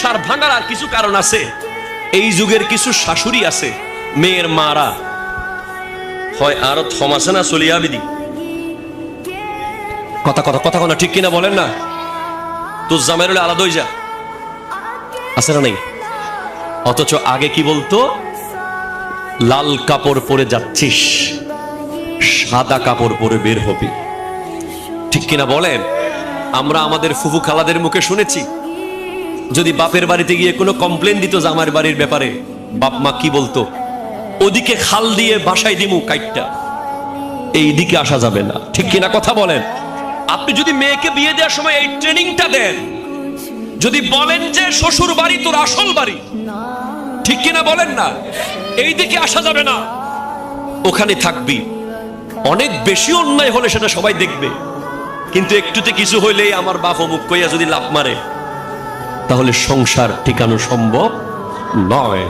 সংসার ভাঙার আর কিছু কারণ আছে। এই যুগের কিছু শাশুড়ি আছে, মেয়ের মারা হয় আরো থমাসে না চলিয়া বিধি কথা কথা কথা কথা ঠিক কিনা বলেন না? তোর জামাইর হলে আলাদা হয়ে যা, আছে না নেই? অথচ আগে কি বলতো? লাল কাপড় পরে যাচ্ছিস, সাদা কাপড় পরে বের হবি। ঠিক কিনা বলেন? আমরা আমাদের ফুফু খালাদের মুখে শুনেছি, যদি বাপের বাড়িতে গিয়ে কোনো কমপ্লেন দিত জামাইয়ের বাড়ির ব্যাপারে, বাপ মা কি বলতো? ওদিকে খাল দিয়ে বাসায় দিমু কাইটটা, এই দিকে আসা যাবে না। ঠিক কিনা কথা বলেন? আপনি যদি মেয়েকে বিয়ে দেওয়ার সময় এই ট্রেনিংটা দেন, যদি বলেন যে শ্বশুর বাড়ি তোর আসল বাড়ি, ঠিক কিনা বলেন না? এই দিকে আসা যাবে না, ওখানে থাকবি। অনেক বেশি অন্যায় হলে সেটা সবাই দেখবে, কিন্তু একটুতে কিছু হইলেই আমার বাপ অমুক কইয়া যদি লাফ মারে, তাহলে সংসার টিকানো সম্ভব নয়।